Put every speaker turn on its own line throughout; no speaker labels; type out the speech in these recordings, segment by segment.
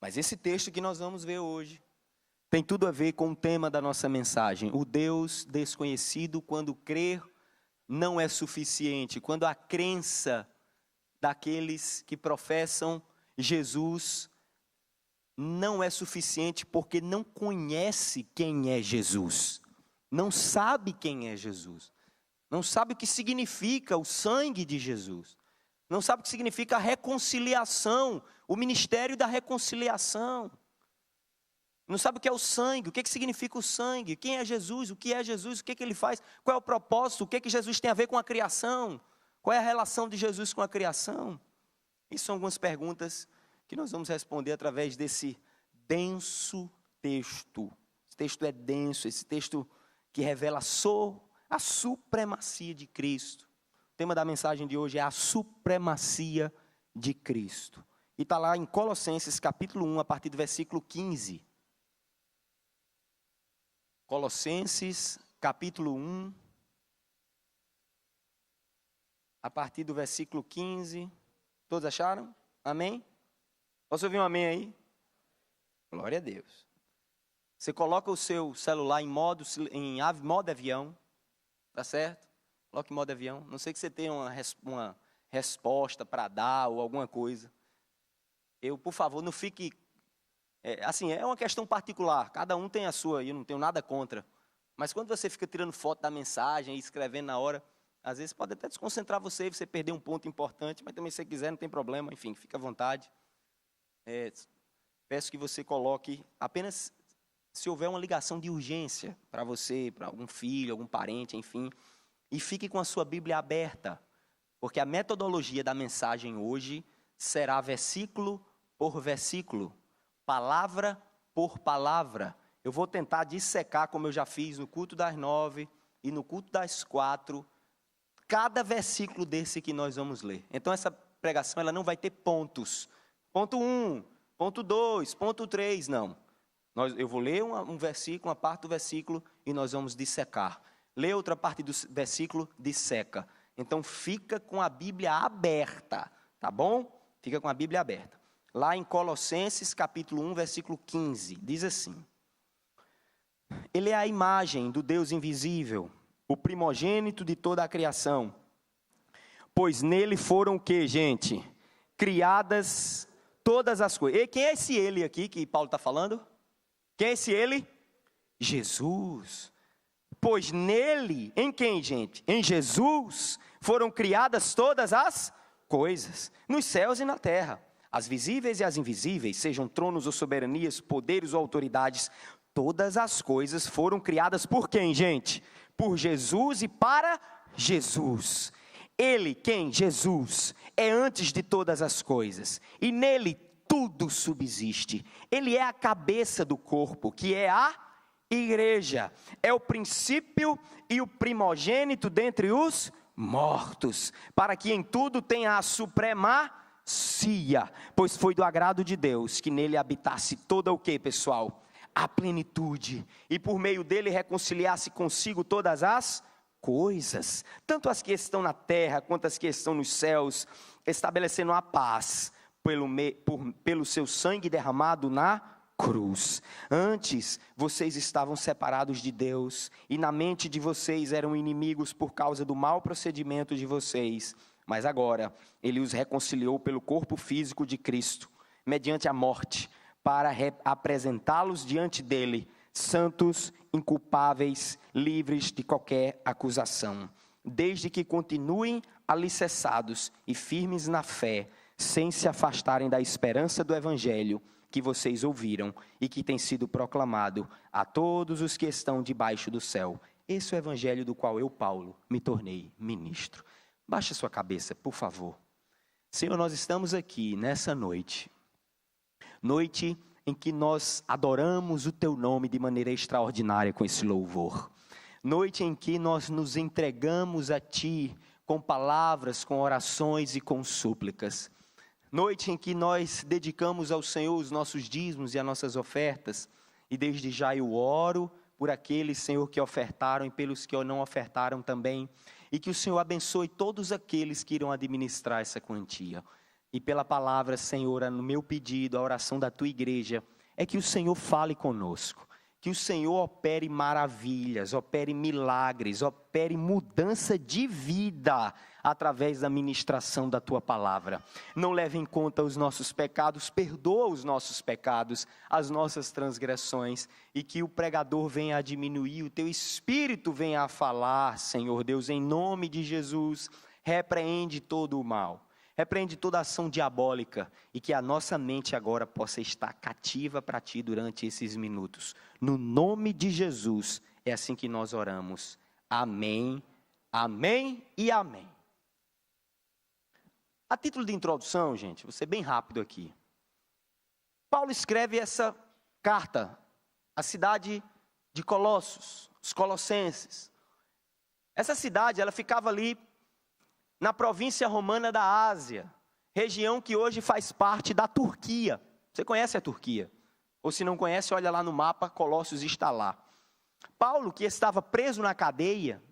Mas esse texto que nós vamos ver hoje tem tudo a ver com o tema da nossa mensagem. O Deus desconhecido, quando crer não é suficiente. Quando a crença daqueles que professam Jesus não é suficiente porque não conhece quem é Jesus. Não sabe quem é Jesus. Não sabe o que significa o sangue de Jesus. Não sabe o que significa a reconciliação, o ministério da reconciliação. Não sabe o que é o sangue, o que significa o sangue, quem é Jesus, o que é Jesus, o que ele faz, qual é o propósito, o que Jesus tem a ver com a criação, qual é a relação de Jesus com a criação. Isso são algumas perguntas que nós vamos responder através desse denso texto. Esse texto é denso, esse texto que revela a supremacia de Cristo. O tema da mensagem de hoje é a supremacia de Cristo. E está lá em Colossenses capítulo 1, a partir do versículo 15. Colossenses capítulo 1, a partir do versículo 15. Todos acharam? Amém? Posso ouvir um amém aí? Glória a Deus. Você coloca o seu celular em modo avião, tá certo? Coloque em modo avião. Não sei que você tenha uma resposta para dar ou alguma coisa. Por favor, não fique... é uma questão particular. Cada um tem a sua e eu não tenho nada contra. Mas quando você fica tirando foto da mensagem e escrevendo na hora, às vezes pode até desconcentrar você perder um ponto importante, mas também se você quiser, não tem problema. Enfim, fica à vontade. Peço que você coloque apenas se houver uma ligação de urgência para você, para algum filho, algum parente, enfim. E fique com a sua Bíblia aberta, porque a metodologia da mensagem hoje será versículo por versículo, palavra por palavra. Eu vou tentar dissecar, como eu já fiz no culto das 9 e no culto das 4, cada versículo desse que nós vamos ler. Então essa pregação ela não vai ter pontos. Ponto 1, ponto 2, ponto 3, não. Eu vou ler um versículo, uma parte do versículo e nós vamos dissecar. Lê outra parte do versículo, disseca. Então fica com a Bíblia aberta, tá bom? Fica com a Bíblia aberta. Lá em Colossenses capítulo 1, versículo 15, diz assim: Ele é a imagem do Deus invisível, o primogênito de toda a criação. Pois nele foram o quê, gente? Criadas todas as coisas. E quem é esse ele aqui que Paulo está falando? Quem é esse ele? Jesus. Pois nele, em quem, gente? Em Jesus foram criadas todas as coisas, nos céus e na terra, as visíveis e as invisíveis, sejam tronos ou soberanias, poderes ou autoridades, todas as coisas foram criadas por quem, gente? Por Jesus e para Jesus. Ele, quem? Jesus, é antes de todas as coisas, e nele tudo subsiste. Ele é a cabeça do corpo, que é a igreja. É o princípio e o primogênito dentre os mortos, para que em tudo tenha a supremacia, pois foi do agrado de Deus que nele habitasse toda o que, pessoal? A plenitude, e por meio dele reconciliasse consigo todas as coisas, tanto as que estão na terra, quanto as que estão nos céus, estabelecendo a paz, pelo seu sangue derramado na cruz. Antes, vocês estavam separados de Deus, e na mente de vocês eram inimigos por causa do mau procedimento de vocês, mas agora, ele os reconciliou pelo corpo físico de Cristo, mediante a morte, para apresentá-los diante dele, santos, inculpáveis, livres de qualquer acusação, desde que continuem alicerçados e firmes na fé, sem se afastarem da esperança do evangelho que vocês ouviram e que tem sido proclamado a todos os que estão debaixo do céu. Esse é o evangelho do qual eu, Paulo, me tornei ministro. Baixe sua cabeça, por favor. Senhor, nós estamos aqui nessa noite em que nós adoramos o Teu nome de maneira extraordinária com esse louvor. Noite em que nós nos entregamos a Ti com palavras, com orações e com súplicas. Noite em que nós dedicamos ao Senhor os nossos dízimos e as nossas ofertas. E desde já eu oro por aqueles, Senhor, que ofertaram e pelos que não ofertaram também. E que o Senhor abençoe todos aqueles que irão administrar essa quantia. e pela palavra, Senhor, no meu pedido, a oração da tua igreja, é que o Senhor fale conosco, que o Senhor opere maravilhas, opere milagres, opere mudança de vida através da ministração da tua palavra. Não leve em conta os nossos pecados, perdoa os nossos pecados, as nossas transgressões, e que o pregador venha a diminuir, o teu Espírito venha a falar, Senhor Deus, em nome de Jesus. Repreende todo o mal, repreende toda ação diabólica, e que a nossa mente agora possa estar cativa para ti durante esses minutos. No nome de Jesus, é assim que nós oramos. Amém, amém e amém. A título de introdução, gente, vou ser bem rápido aqui. Paulo escreve essa carta à cidade de Colossos, os colossenses. Essa cidade, ela ficava ali na província romana da Ásia, região que hoje faz parte da Turquia. Você conhece a Turquia? Ou se não conhece, olha lá no mapa, Colossos está lá. Paulo, que estava preso na cadeia,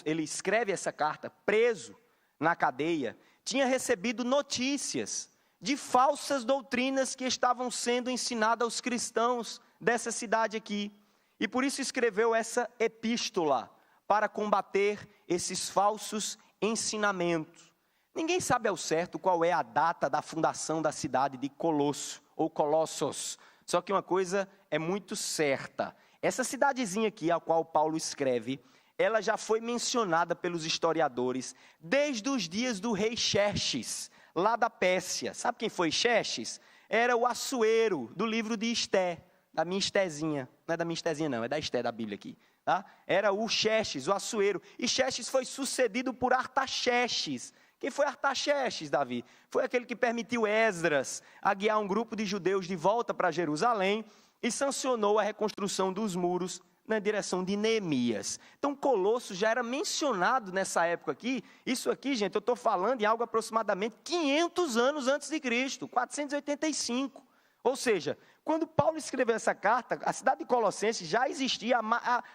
ele escreve essa carta, preso na cadeia, tinha recebido notícias de falsas doutrinas que estavam sendo ensinadas aos cristãos dessa cidade aqui. E por isso escreveu essa epístola, para combater esses falsos ensinamentos. Ninguém sabe ao certo qual é a data da fundação da cidade de Colosso, ou Colossos. Só que uma coisa é muito certa. Essa cidadezinha aqui, a qual Paulo escreve, ela já foi mencionada pelos historiadores desde os dias do rei Xerxes, lá da Pérsia. Sabe quem foi Xerxes? Era o Assuero, do livro de Esté, da minha Estézinha. Não é da minha Estézinha não, é da Esté da Bíblia aqui. Tá? Era o Xerxes, o Assuero. E Xerxes foi sucedido por Artaxerxes. Quem foi Artaxerxes, Davi? Foi aquele que permitiu Esdras a guiar um grupo de judeus de volta para Jerusalém e sancionou a reconstrução dos muros na direção de Neemias. Então, Colosso já era mencionado nessa época aqui. Isso aqui, gente, eu estou falando em algo aproximadamente 500 anos antes de Cristo, 485. Ou seja, quando Paulo escreveu essa carta, a cidade de Colossenses já existia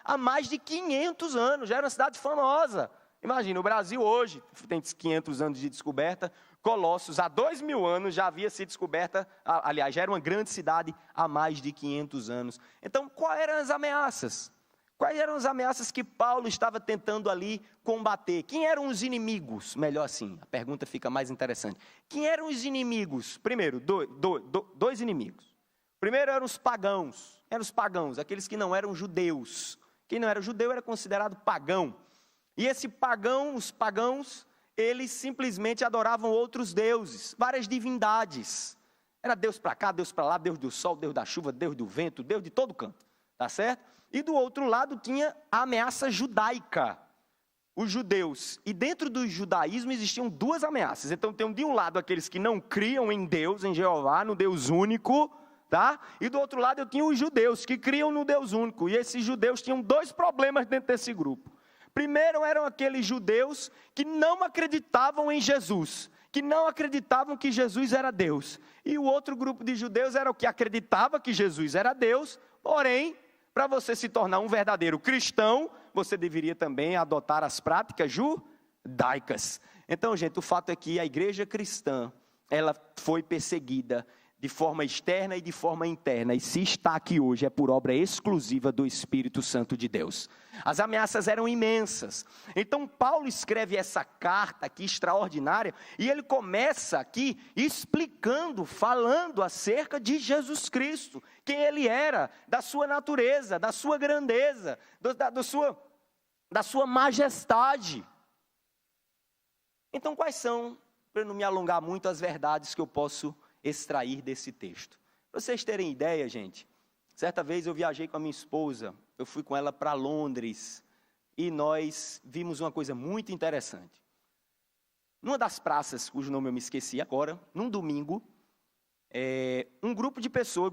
há mais de 500 anos, já era uma cidade famosa. Imagina, o Brasil hoje tem 500 anos de descoberta, Colossos há 2000 anos já havia sido descoberta, aliás, já era uma grande cidade há mais de 500 anos. Então, quais eram as ameaças? Quais eram as ameaças que Paulo estava tentando ali combater? Quem eram os inimigos? Melhor assim, a pergunta fica mais interessante. Quem eram os inimigos? Primeiro, dois inimigos. Primeiro eram os pagãos, aqueles que não eram judeus. Quem não era judeu era considerado pagão. E os pagãos, eles simplesmente adoravam outros deuses, várias divindades. Era Deus para cá, Deus para lá, Deus do sol, Deus da chuva, Deus do vento, Deus de todo canto, tá certo? E do outro lado tinha a ameaça judaica, os judeus. E dentro do judaísmo existiam duas ameaças. Então tem de um lado aqueles que não criam em Deus, em Jeová, no Deus único, tá? E do outro lado eu tinha os judeus que criam no Deus único. E esses judeus tinham dois problemas dentro desse grupo. Primeiro eram aqueles judeus que não acreditavam em Jesus, que não acreditavam que Jesus era Deus. E o outro grupo de judeus era o que acreditava que Jesus era Deus, porém, para você se tornar um verdadeiro cristão, você deveria também adotar as práticas judaicas. Então, gente, o fato é que a igreja cristã, ela foi perseguida de forma externa e de forma interna, e se está aqui hoje é por obra exclusiva do Espírito Santo de Deus. As ameaças eram imensas. Então Paulo escreve essa carta aqui extraordinária, e ele começa aqui explicando, falando acerca de Jesus Cristo, quem ele era, da sua natureza, da sua grandeza, da sua majestade. Então quais são, para não me alongar muito, as verdades que eu posso extrair desse texto? Para vocês terem ideia, gente, certa vez eu viajei com a minha esposa, eu fui com ela para Londres, e nós vimos uma coisa muito interessante. Numa das praças, cujo nome eu me esqueci agora, num domingo, um grupo de pessoas,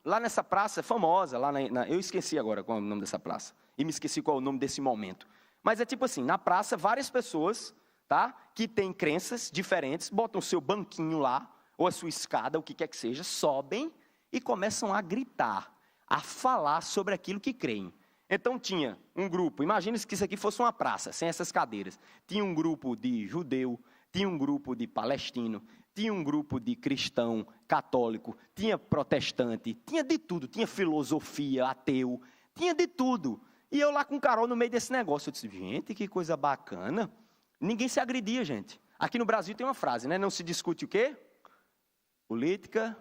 lá nessa praça famosa, eu esqueci agora qual é o nome dessa praça, e me esqueci qual é o nome desse momento, mas é tipo assim, na praça várias pessoas, tá, que têm crenças diferentes, botam o seu banquinho lá, ou a sua escada, o que quer que seja, sobem e começam a gritar, a falar sobre aquilo que creem. Então tinha um grupo, imagine que isso aqui fosse uma praça, sem essas cadeiras. Tinha um grupo de judeu, tinha um grupo de palestino, tinha um grupo de cristão, católico, tinha protestante, tinha de tudo, tinha filosofia, ateu, tinha de tudo. E eu lá com o Carol no meio desse negócio, eu disse, gente, que coisa bacana. Ninguém se agredia, gente. Aqui no Brasil tem uma frase, né? Não se discute o quê? Política,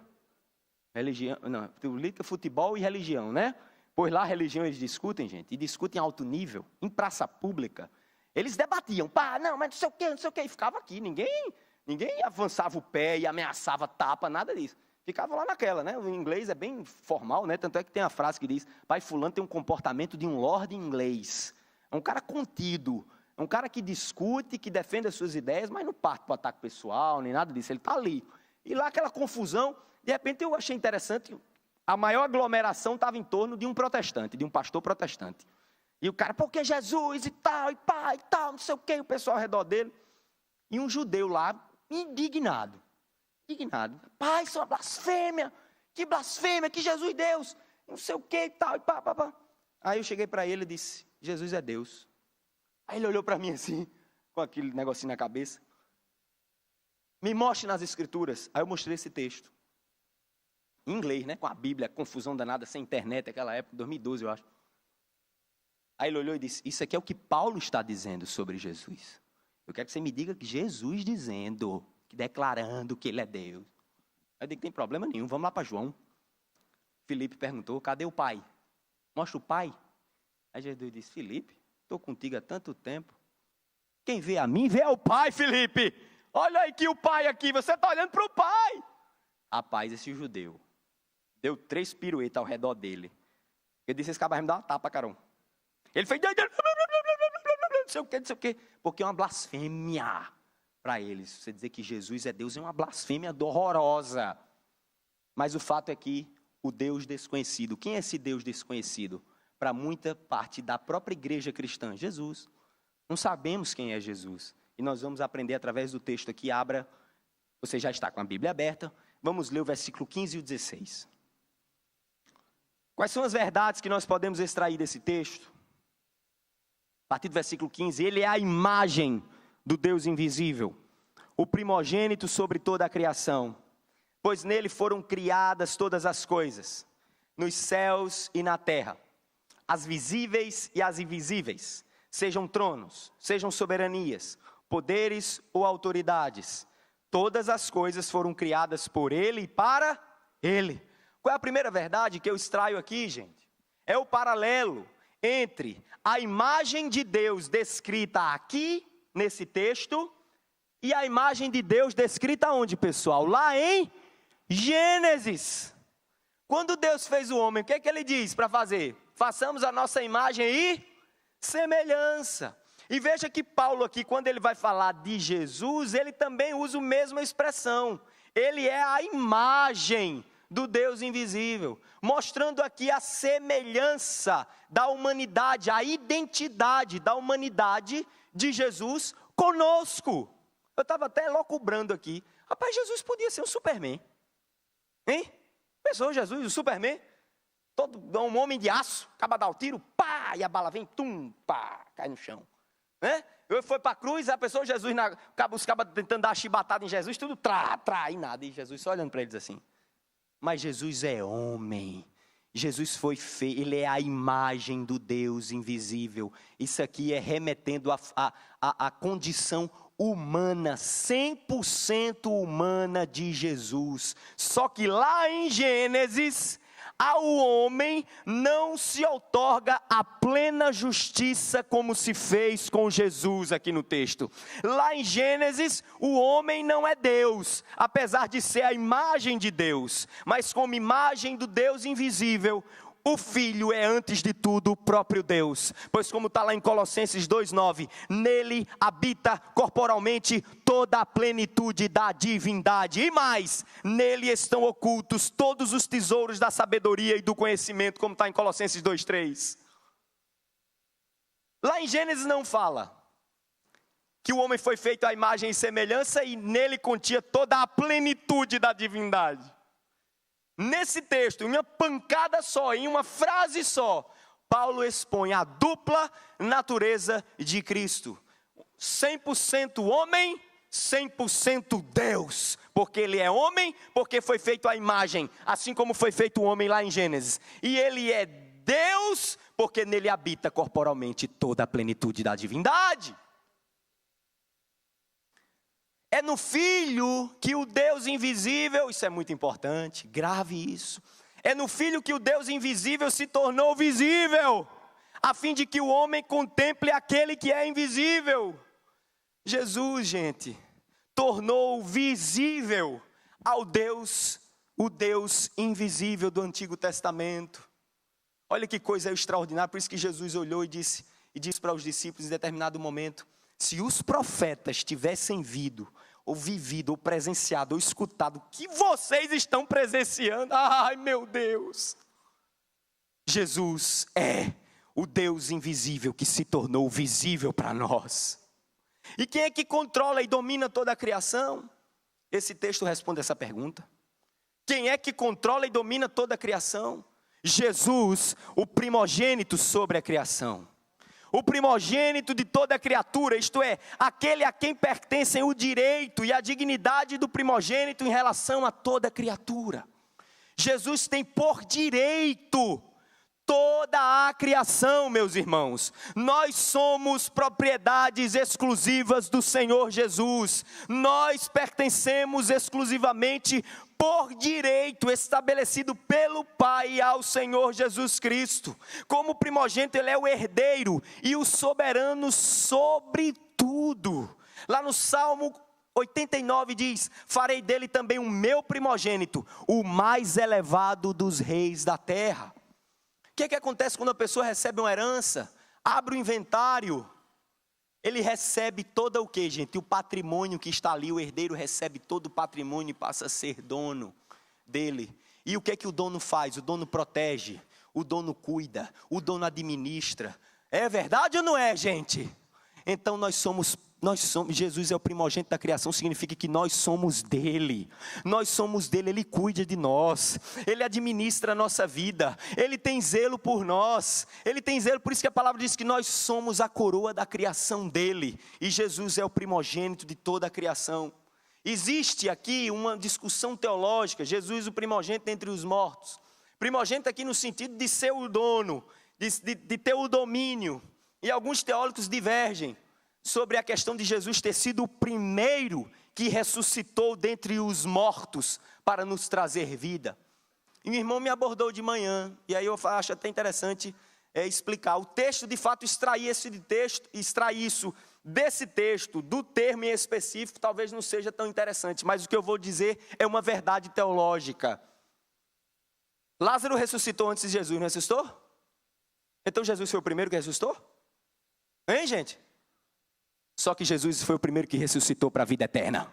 religião, não, política, futebol e religião, né? Pois lá a religião eles discutem, gente, e discutem em alto nível, em praça pública. Eles debatiam, pá, não, mas não sei o quê, e ficava aqui, ninguém avançava o pé e ameaçava tapa, nada disso. Ficava lá naquela, né? O inglês é bem formal, né? Tanto é que tem a frase que diz, pai fulano tem um comportamento de um lord inglês. É um cara contido, é um cara que discute, que defende as suas ideias, mas não parte para o ataque pessoal, nem nada disso, ele está ali. E lá aquela confusão, de repente eu achei interessante, a maior aglomeração estava em torno de um protestante, de um pastor protestante. E o cara, porque Jesus e tal, e pá, e tal, não sei o quê, o pessoal ao redor dele. E um judeu lá, indignado. Pai, isso é uma blasfêmia, que Jesus é Deus, não sei o quê e tal, e pá, pá, pá. Aí eu cheguei para ele e disse, Jesus é Deus. Aí ele olhou para mim assim, com aquele negocinho na cabeça. Me mostre nas escrituras. Aí eu mostrei esse texto. Em inglês, né? Com a Bíblia, confusão danada, sem internet, aquela época, 2012 eu acho. Aí ele olhou e disse, isso aqui é o que Paulo está dizendo sobre Jesus. Eu quero que você me diga que Jesus dizendo, declarando que ele é Deus. Eu digo, tem problema nenhum, vamos lá para João. Filipe perguntou, cadê o pai? Mostra o pai. Aí Jesus disse, Filipe, estou contigo há tanto tempo. Quem vê a mim, vê ao pai, Filipe. Olha aí que o pai aqui, você está olhando para o pai. Rapaz, esse judeu deu 3 piruetas ao redor dele. Eu disse, esse cara vai me dar uma tapa, Carol. Ele fez, não sei o quê, porque é uma blasfêmia para eles. Você dizer que Jesus é Deus é uma blasfêmia horrorosa. Mas o fato é que o Deus desconhecido, quem é esse Deus desconhecido? Para muita parte da própria igreja cristã, Jesus. Não sabemos quem é Jesus. E nós vamos aprender através do texto aqui, abra, você já está com a Bíblia aberta, vamos ler o versículo 15 e o 16. Quais são as verdades que nós podemos extrair desse texto? A partir do versículo 15, ele é a imagem do Deus invisível, o primogênito sobre toda a criação, pois nele foram criadas todas as coisas, nos céus e na terra, as visíveis e as invisíveis, sejam tronos, sejam soberanias, poderes ou autoridades, todas as coisas foram criadas por ele e para ele. Qual é a primeira verdade que eu extraio aqui, gente? É o paralelo entre a imagem de Deus descrita aqui, nesse texto, e a imagem de Deus descrita onde, pessoal? Lá em Gênesis. Quando Deus fez o homem, o que é que ele diz para fazer? Façamos a nossa imagem e semelhança. E veja que Paulo aqui, quando ele vai falar de Jesus, ele também usa a mesma expressão. Ele é a imagem do Deus invisível, mostrando aqui a semelhança da humanidade, a identidade da humanidade de Jesus conosco. Eu estava até locubrando aqui. Rapaz, Jesus podia ser um Superman. Hein? Pensou Jesus, o Superman? Todo um homem de aço, acaba de dar o tiro, pá, e a bala vem, tum, pá, cai no chão. Né? Eu fui para a cruz, a pessoa, Jesus, os cabas tentando dar a chibatada em Jesus, tudo e nada. E Jesus só olhando para eles assim. Mas Jesus é homem. Jesus foi feito, ele é a imagem do Deus invisível. Isso aqui é remetendo a condição humana, 100% humana de Jesus. Só que lá em Gênesis, ao homem não se outorga a plena justiça como se fez com Jesus aqui no texto. Lá em Gênesis, o homem não é Deus, apesar de ser a imagem de Deus, mas como imagem do Deus invisível, o Filho é antes de tudo o próprio Deus, pois como está lá em Colossenses 2,9, nele habita corporalmente toda a plenitude da divindade, e mais, nele estão ocultos todos os tesouros da sabedoria e do conhecimento, como está em Colossenses 2,3. Lá em Gênesis não fala que o homem foi feito à imagem e semelhança e nele continha toda a plenitude da divindade. Nesse texto, em uma pancada só, em uma frase só, Paulo expõe a dupla natureza de Cristo. 100% homem, 100% Deus, porque ele é homem, porque foi feito à imagem, assim como foi feito o homem lá em Gênesis. E ele é Deus, porque nele habita corporalmente toda a plenitude da divindade. É no Filho que o Deus invisível, isso é muito importante, grave isso. É no Filho que o Deus invisível se tornou visível, a fim de que o homem contemple aquele que é invisível. Jesus, gente, tornou visível ao Deus, o Deus invisível do Antigo Testamento. Olha que coisa extraordinária, por isso que Jesus olhou e disse para os discípulos em determinado momento: se os profetas tivessem vivido, ou presenciado, ou escutado o que vocês estão presenciando, ai meu Deus, Jesus é o Deus invisível que se tornou visível para nós. E quem é que controla e domina toda a criação? Esse texto responde essa pergunta. Quem é que controla e domina toda a criação? Jesus, o primogênito sobre a criação. O primogênito de toda a criatura, isto é, aquele a quem pertencem o direito e a dignidade do primogênito em relação a toda a criatura. Jesus tem por direito toda a criação, meus irmãos. Nós somos propriedades exclusivas do Senhor Jesus. Nós pertencemos exclusivamente por direito estabelecido pelo Pai ao Senhor Jesus Cristo. Como primogênito, ele é o herdeiro e o soberano sobre tudo. Lá no Salmo 89 diz: farei dele também o meu primogênito, o mais elevado dos reis da terra. O que acontece quando a pessoa recebe uma herança? Abre o inventário, ele recebe toda o que, gente? O patrimônio que está ali, o herdeiro recebe todo o patrimônio e passa a ser dono dele. E o que o dono faz? O dono protege, o dono cuida, o dono administra. É verdade ou não é, gente? Então nós somos, Jesus é o primogênito da criação, significa que nós somos dele, ele cuida de nós, ele administra a nossa vida, ele tem zelo por nós, por isso que a palavra diz que nós somos a coroa da criação dele, e Jesus é o primogênito de toda a criação. Existe aqui uma discussão teológica, Jesus o primogênito entre os mortos, primogênito aqui no sentido de ser o dono, de ter o domínio, e alguns teólogos divergem sobre a questão de Jesus ter sido o primeiro que ressuscitou dentre os mortos para nos trazer vida. E meu irmão me abordou de manhã, e aí eu acho até interessante explicar. O texto, de fato, extrair isso desse texto, do termo em específico, talvez não seja tão interessante, mas o que eu vou dizer é uma verdade teológica. Lázaro ressuscitou antes de Jesus, não ressuscitou? Então Jesus foi o primeiro que ressuscitou? Hein, gente? Só que Jesus foi o primeiro que ressuscitou para a vida eterna.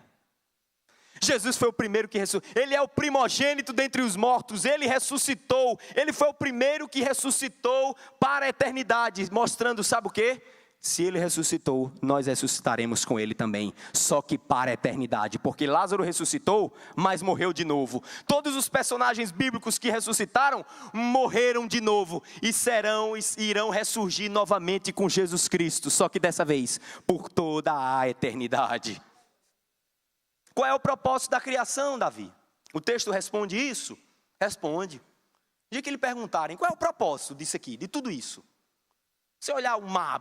Jesus foi o primeiro que ressuscitou. Ele é o primogênito dentre os mortos. Ele ressuscitou. Ele foi o primeiro que ressuscitou para a eternidade. Mostrando, sabe o quê? Se ele ressuscitou, nós ressuscitaremos com ele também. Só que para a eternidade. Porque Lázaro ressuscitou, mas morreu de novo. Todos os personagens bíblicos que ressuscitaram, morreram de novo. E irão ressurgir novamente com Jesus Cristo. Só que dessa vez, por toda a eternidade. Qual é o propósito da criação, Davi? O texto responde isso? Responde. No dia que lhe perguntarem, qual é o propósito disso aqui, de tudo isso? Você olhar o mar,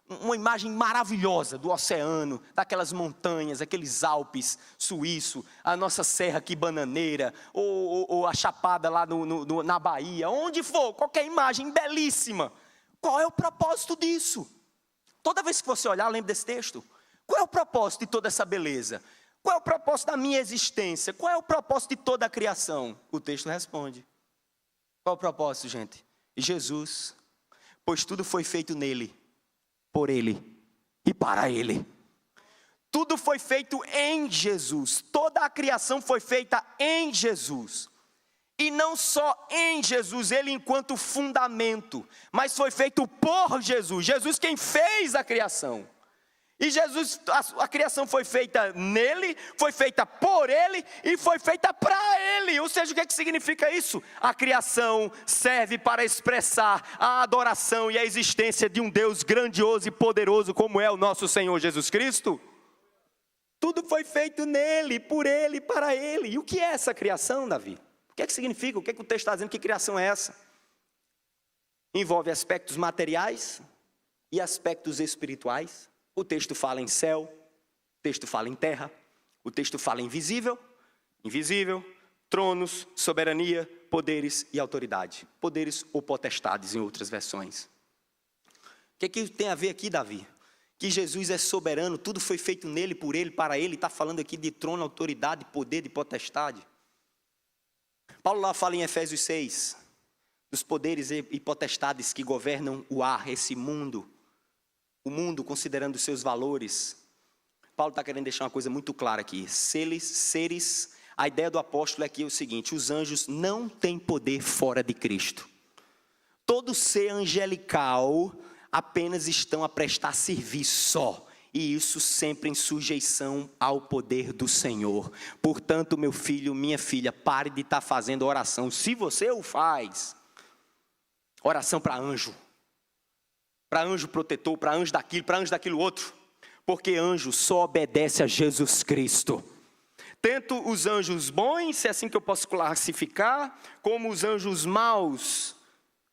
uma imagem maravilhosa do oceano, daquelas montanhas, aqueles Alpes suíços, a nossa serra aqui bananeira, ou a chapada lá na Bahia, onde for, qualquer imagem belíssima. Qual é o propósito disso? Toda vez que você olhar, lembre desse texto. Qual é o propósito de toda essa beleza? Qual é o propósito da minha existência? Qual é o propósito de toda a criação? O texto responde. Qual é o propósito, gente? Jesus, pois tudo foi feito nele, por ele e para ele. Tudo foi feito em Jesus. Toda a criação foi feita em Jesus. E não só em Jesus, ele enquanto fundamento, mas foi feito por Jesus. Jesus quem fez a criação. E Jesus, a criação foi feita nele, foi feita por ele e foi feita para ele. Ou seja, o que significa isso? A criação serve para expressar a adoração e a existência de um Deus grandioso e poderoso como é o nosso Senhor Jesus Cristo. Tudo foi feito nele, por ele, para ele. E o que é essa criação, Davi? O que é que significa? O que é que o texto está dizendo? Que criação é essa? Envolve aspectos materiais e aspectos espirituais. O texto fala em céu, o texto fala em terra, o texto fala em invisível, tronos, soberania, poderes e autoridade. Poderes ou potestades em outras versões. O que é que tem a ver aqui, Davi? Que Jesus é soberano, tudo foi feito nele, por ele, para ele. Está falando aqui de trono, autoridade, poder, de potestade. Paulo lá fala em Efésios 6, dos poderes e potestades que governam o ar, esse mundo. O mundo considerando os seus valores. Paulo está querendo deixar uma coisa muito clara aqui. Seres, a ideia do apóstolo aqui é o seguinte: os anjos não têm poder fora de Cristo. Todo ser angelical apenas estão a prestar serviço só, e isso sempre em sujeição ao poder do Senhor. Portanto, meu filho, minha filha, pare de estar fazendo oração. Se você o faz, oração para anjo protetor, para anjo daquilo outro, porque anjo só obedece a Jesus Cristo. Tanto os anjos bons, se é assim que eu posso classificar, como os anjos maus,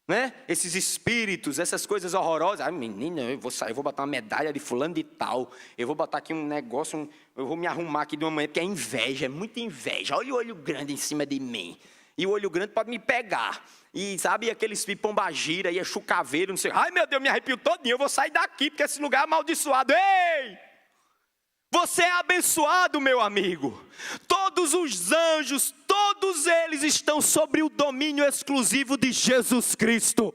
né? Esses espíritos, essas coisas horrorosas. Ah, menina, eu vou botar uma medalha de fulano de tal, eu vou botar aqui um negócio, eu vou me arrumar aqui de uma manhã, porque é inveja, é muita inveja. Olha o olho grande em cima de mim, e o olho grande pode me pegar, e sabe, aqueles pombagira, e chucaveiro, não sei, ai meu Deus, me arrepio todinho, eu vou sair daqui, porque esse lugar é amaldiçoado. Ei! Você é abençoado, meu amigo. Todos os anjos, todos eles estão sobre o domínio exclusivo de Jesus Cristo.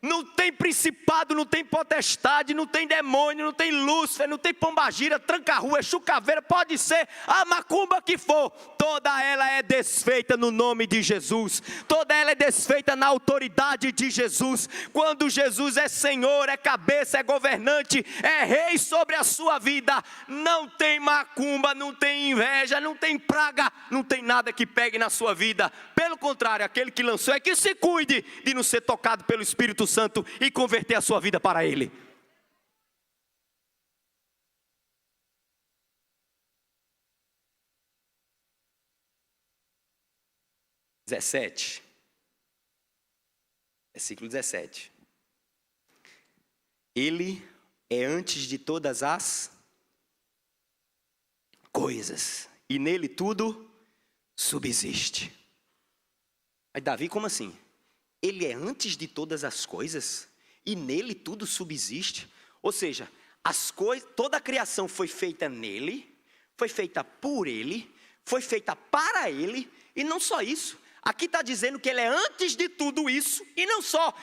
Não tem principado, não tem potestade, não tem demônio, não tem Lúcifer, não tem pombagira, tranca-rua, chucaveira, pode ser a macumba que for. Toda ela é desfeita no nome de Jesus. Toda ela é desfeita na autoridade de Jesus. Quando Jesus é Senhor, é cabeça, é governante, é rei sobre a sua vida, não tem macumba, não tem inveja, não tem praga, não tem nada que pegue na sua vida. Pelo contrário, aquele que lançou é que se cuide de não ser tocado pelo Espírito Santo e converter a sua vida para Ele. Versículo 17. Ele é antes de todas as coisas, e nele tudo subsiste. Aí Davi, como assim? Ele é antes de todas as coisas, e nele tudo subsiste. Ou seja, toda a criação foi feita nele, foi feita por ele, foi feita para ele, e não só isso. Aqui está dizendo que ele é antes de tudo isso, e não só,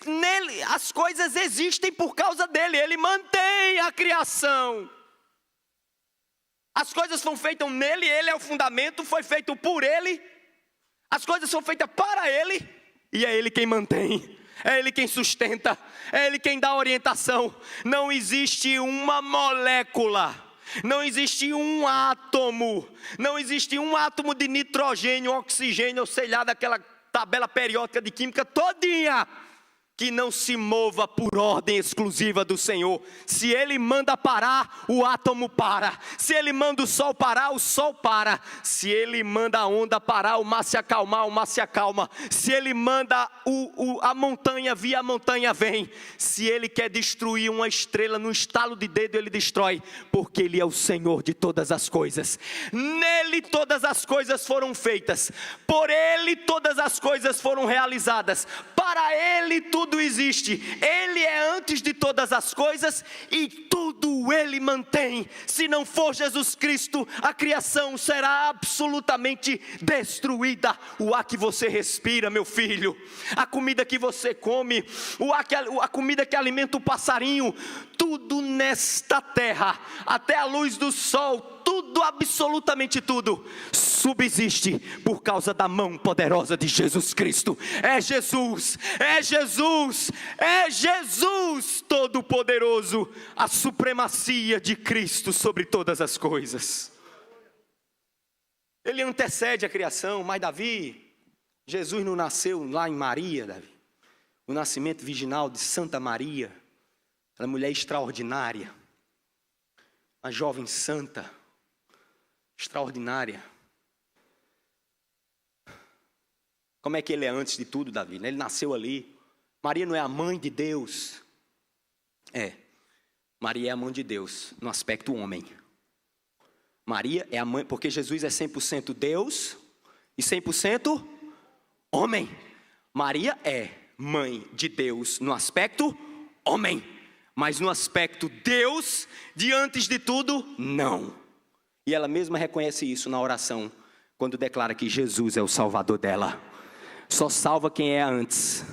nele, as coisas existem por causa dele, ele mantém a criação. As coisas foram feitas nele, ele é o fundamento, foi feito por ele, as coisas são feitas para ele, e é ele quem mantém, é ele quem sustenta, é ele quem dá orientação. Não existe uma molécula, não existe um átomo, não existe um átomo de nitrogênio, oxigênio, ou sei lá, daquela tabela periódica de química todinha, que não se mova por ordem exclusiva do Senhor. Se Ele manda parar, o átomo para. Se Ele manda o sol parar, o sol para. Se Ele manda a onda parar, o mar se acalmar, o mar se acalma. Se Ele manda a montanha vir, a montanha vem. Se Ele quer destruir uma estrela no estalo de dedo, Ele destrói, porque Ele é o Senhor de todas as coisas. Nele todas as coisas foram feitas, por Ele todas as coisas foram realizadas, para Ele tudo existe. Ele é antes de todas as coisas e tudo Ele mantém. Se não for Jesus Cristo, a criação será absolutamente destruída. O ar que você respira, meu filho, a comida que você come, a comida que alimenta o passarinho, tudo nesta terra, até a luz do sol, tudo, absolutamente tudo, subsiste por causa da mão poderosa de Jesus Cristo. É Jesus, é Jesus, é Jesus Todo-Poderoso, a supremacia de Cristo sobre todas as coisas. Ele antecede a criação, mas Jesus não nasceu lá em Maria, Davi. O nascimento virginal de Santa Maria, aquela mulher extraordinária. uma jovem santa, extraordinária. Como é que ele é antes de tudo, Davi? Ele nasceu ali. Maria não é a mãe de Deus? Maria é a mãe de Deus, no aspecto homem. Maria é a mãe, porque Jesus é 100% Deus e 100% homem. Maria é mãe de Deus no aspecto homem, mas no aspecto Deus, de antes de tudo, não. E ela mesma reconhece isso na oração, quando declara que Jesus é o Salvador dela. Só salva quem é antes,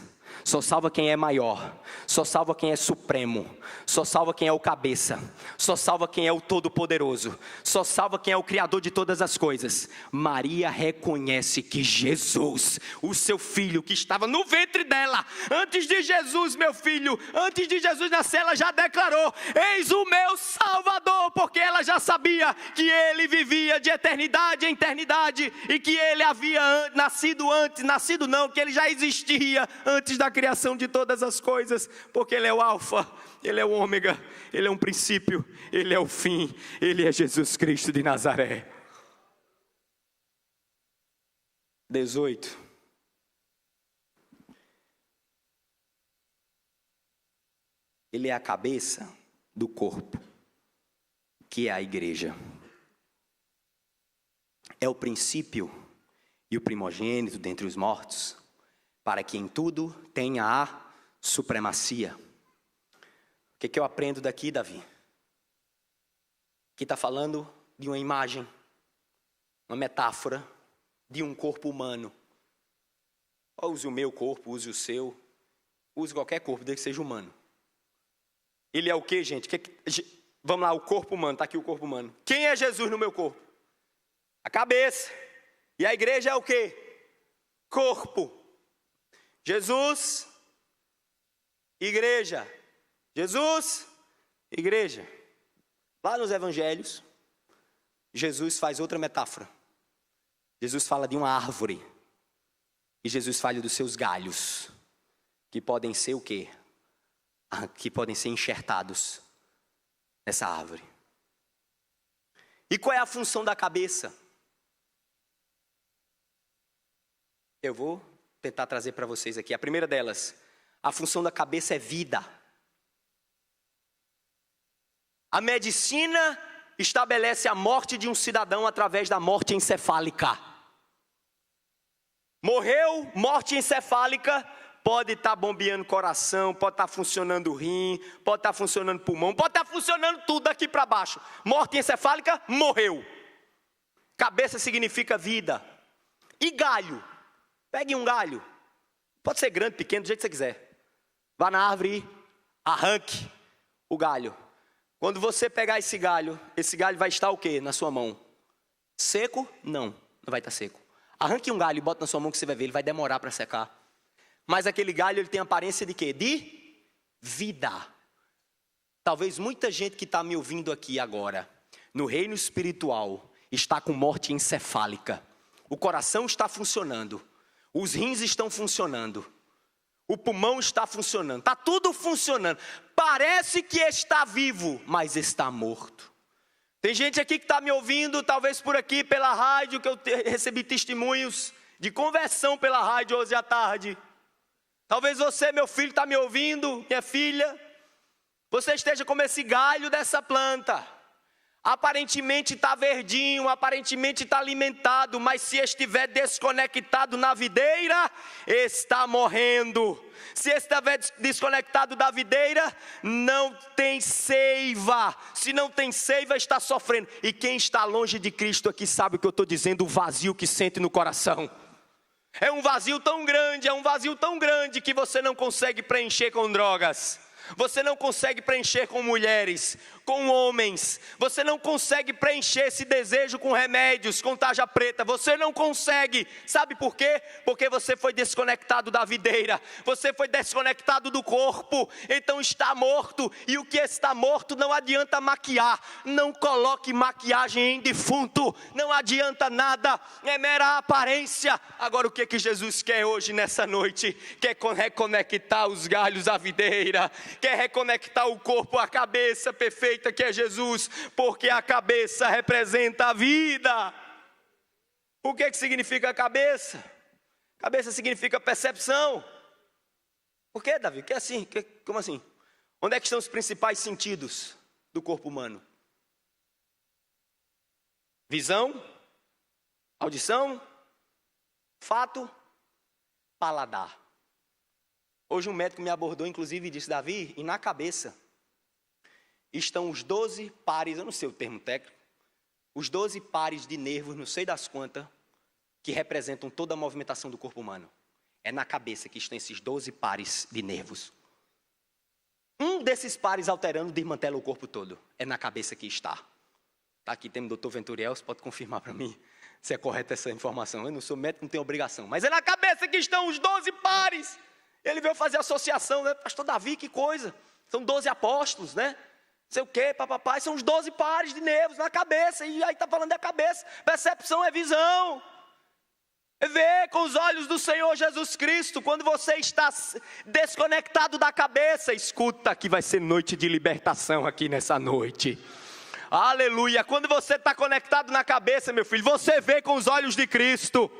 só salva quem é maior, só salva quem é supremo, só salva quem é o cabeça, só salva quem é o todo-poderoso, só salva quem é o criador de todas as coisas. Maria reconhece que Jesus, o seu filho que estava no ventre dela, antes de Jesus, meu filho, antes de Jesus nascer, ela já declarou: eis o meu Salvador, porque ela já sabia que ele vivia de eternidade em eternidade, e que ele havia nascido antes, nascido não, que ele já existia antes da criação de todas as coisas, porque ele é o alfa, ele é o ômega, ele é um princípio, ele é o fim, ele é Jesus Cristo de Nazaré. 18. Ele é a cabeça do corpo, que é a igreja. É o princípio e o primogênito dentre os mortos, para que em tudo tenha a supremacia. O que eu aprendo daqui, Davi? Aqui está falando de uma imagem, uma metáfora de um corpo humano. Use o meu corpo, use o seu, use qualquer corpo, desde que seja humano. Ele é o que, gente? Vamos lá, o corpo humano, está aqui o corpo humano. Quem é Jesus no meu corpo? A cabeça. E a igreja é o que? Corpo. Jesus, igreja. Jesus, igreja. Lá nos evangelhos, Jesus faz outra metáfora. Jesus fala de uma árvore. E Jesus fala dos seus galhos, que podem ser o quê? Que podem ser enxertados nessa árvore. E qual é a função da cabeça? Eu vou tentar trazer para vocês aqui. A primeira delas, a função da cabeça é vida. A medicina estabelece a morte de um cidadão através da morte encefálica. Morreu, morte encefálica, pode estar bombeando o coração, pode estar funcionando o rim, pode estar funcionando o pulmão, pode estar funcionando tudo daqui para baixo. Morte encefálica, morreu. Cabeça significa vida. E galho? Pegue um galho. Pode ser grande, pequeno, do jeito que você quiser. Vá na árvore e arranque o galho. Quando você pegar esse galho vai estar o quê na sua mão? Seco? Não, não vai estar seco. Arranque um galho e bota na sua mão que você vai ver, ele vai demorar para secar. Mas aquele galho, ele tem aparência de quê? De vida. Talvez muita gente que está me ouvindo aqui agora, no reino espiritual, está com morte encefálica. O coração está funcionando. Os rins estão funcionando. O pulmão está funcionando. Está tudo funcionando. Parece que está vivo, mas está morto. Tem gente aqui que está me ouvindo, talvez por aqui, pela rádio, que eu recebi testemunhos de conversão pela rádio hoje à tarde. Talvez você, meu filho, está me ouvindo, minha filha. Você esteja como esse galho dessa planta. Aparentemente está verdinho, aparentemente está alimentado, mas se estiver desconectado na videira, está morrendo. Se estiver desconectado da videira, não tem seiva. Se não tem seiva, está sofrendo. E quem está longe de Cristo aqui sabe o que eu estou dizendo, o vazio que sente no coração. É um vazio tão grande que você não consegue preencher com drogas. Você não consegue preencher com mulheres, com homens. Você não consegue preencher esse desejo com remédios, com tarja preta. Você não consegue. Sabe por quê? Porque você foi desconectado da videira. Você foi desconectado do corpo. Então está morto. E o que está morto não adianta maquiar. Não coloque maquiagem em defunto. Não adianta nada. É mera aparência. Agora o que Jesus quer hoje nessa noite? Quer reconectar os galhos à videira. quer reconectar o corpo à cabeça perfeita que é Jesus, porque a cabeça representa a vida. O que significa a cabeça? Cabeça significa percepção. Por que, Davi? Que assim? Como assim? Onde é que estão os principais sentidos do corpo humano? Visão, audição, olfato, paladar. Hoje um médico me abordou, inclusive, e disse: Davi, e na cabeça estão os 12 pares, eu não sei o termo técnico, os 12 pares de nervos, não sei das quantas, que representam toda a movimentação do corpo humano. É na cabeça que estão esses 12 pares de nervos. Um desses pares alterando desmantela o corpo todo. É na cabeça que está. Tá aqui, tem o doutor Venturiel, você pode confirmar para mim se é correta essa informação. Eu não sou médico, não tenho obrigação. Mas é na cabeça que estão os 12 pares. Ele veio fazer associação, né? Pastor Davi, que coisa. São 12 apóstolos, né? Não sei o quê, papapá. São os 12 pares de nervos na cabeça. E aí está falando da cabeça. Percepção é visão. É ver com os olhos do Senhor Jesus Cristo. Quando você está desconectado da cabeça, escuta que vai ser noite de libertação aqui nessa noite. Aleluia. Quando você está conectado na cabeça, meu filho, você vê com os olhos de Cristo.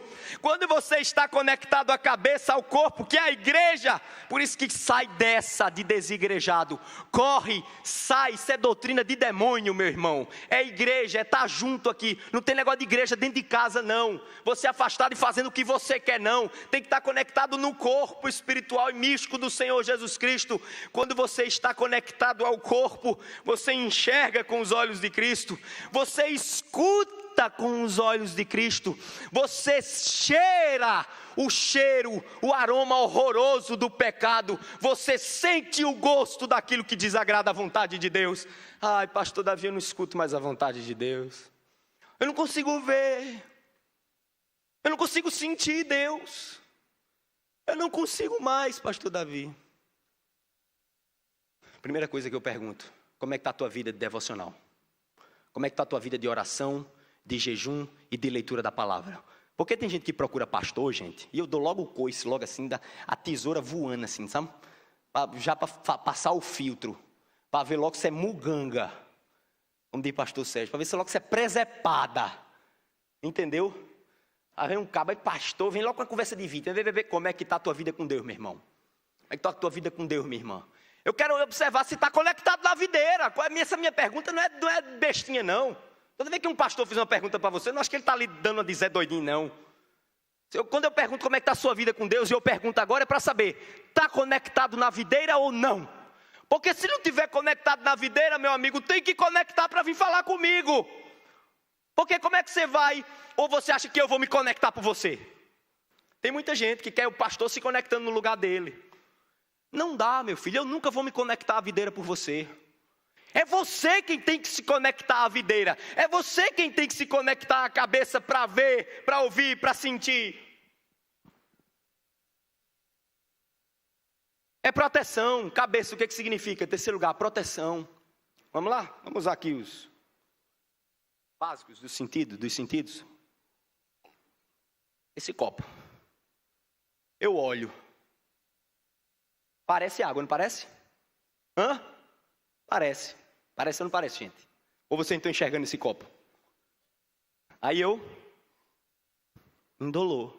Quando você está conectado à cabeça, ao corpo, que é a igreja, por isso que sai dessa de desigrejado, corre, sai, isso é doutrina de demônio, meu irmão. É igreja, é estar junto aqui, não tem negócio de igreja dentro de casa não, você afastado e fazendo o que você quer não, tem que estar conectado no corpo espiritual e místico do Senhor Jesus Cristo. Quando você está conectado ao corpo, você enxerga com os olhos de Cristo, você escuta com os olhos de Cristo, você cheira o cheiro, o aroma horroroso do pecado, você sente o gosto daquilo que desagrada a vontade de Deus. Ai, pastor Davi, eu não escuto mais a vontade de Deus, eu não consigo ver, eu não consigo sentir Deus, eu não consigo mais, pastor Davi. Primeira coisa que eu pergunto: como é que está a tua vida de devocional? Como é que está a tua vida de oração, de jejum e de leitura da palavra? Porque tem gente que procura pastor, gente, e eu dou logo o coice, logo assim, a tesoura voando assim, sabe? Já para passar o filtro, para ver logo se é muganga, como diz pastor Sérgio, para ver se logo se é presepada, entendeu? Aí vem um cabo, aí pastor, vem logo com a conversa de vida, ver como é que está a tua vida com Deus, meu irmão. Como é que está a tua vida com Deus, minha irmã? Eu quero observar se está conectado na videira. Essa minha pergunta não é bestinha, não. Toda vez que um pastor fizer uma pergunta para você, não acho que ele está ali dando uma de Zé Doidinho, não. Quando eu pergunto como é que está a sua vida com Deus, e eu pergunto agora, é para saber, está conectado na videira ou não? Porque se não estiver conectado na videira, meu amigo, tem que conectar para vir falar comigo. Porque como é que você vai, ou você acha que eu vou me conectar por você? Tem muita gente que quer o pastor se conectando no lugar dele. Não dá, meu filho, eu nunca vou me conectar à videira por você. É você quem tem que se conectar à videira. É você quem tem que se conectar à cabeça para ver, para ouvir, para sentir. É proteção. Cabeça, o que significa? Terceiro lugar, proteção. Vamos lá? Vamos usar aqui os básicos dos sentidos. Esse copo. Eu olho. Parece água, não parece? Hã? Parece. Parece ou não parece, gente? Ou você não está enxergando esse copo? Aí eu indolor.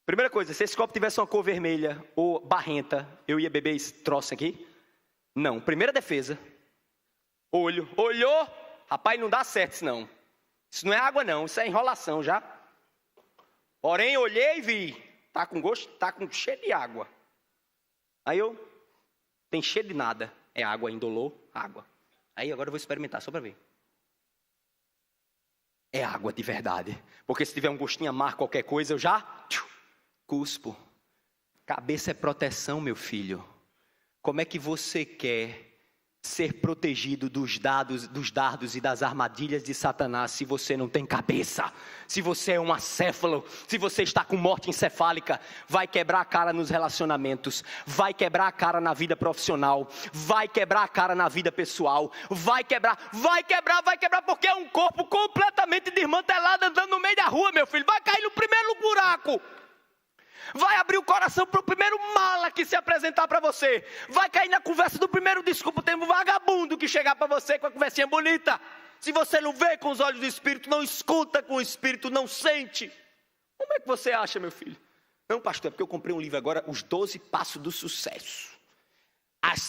Primeira coisa, se esse copo tivesse uma cor vermelha ou barrenta, eu ia beber esse troço aqui? Não. Primeira defesa. Olho. Olhou? Rapaz, não dá certo isso não. Isso não é água não, isso é enrolação já. Porém, olhei e vi. Tá com gosto, tá com cheiro de água. Aí tem cheiro de nada. É água, indolor, água. Aí agora eu vou experimentar, só para ver. É água de verdade. Porque se tiver um gostinho amargo, qualquer coisa, eu já cuspo. Cabeça é proteção, meu filho. Como é que você quer ser protegido dos dardos e das armadilhas de Satanás se você não tem cabeça? Se você é um acéfalo, se você está com morte encefálica, vai quebrar a cara nos relacionamentos, vai quebrar a cara na vida profissional, vai quebrar a cara na vida pessoal, vai quebrar, porque é um corpo completamente desmantelado andando no meio da rua, meu filho, vai cair no primeiro buraco. Vai abrir o coração para o primeiro mala que se apresentar para você. Vai cair na conversa do primeiro, desculpa, tem um vagabundo que chegar para você com a conversinha bonita. Se você não vê com os olhos do Espírito, não escuta com o Espírito, não sente. Como é que você acha, meu filho? Não, pastor, é porque eu comprei um livro agora, Os 12 Passos do Sucesso.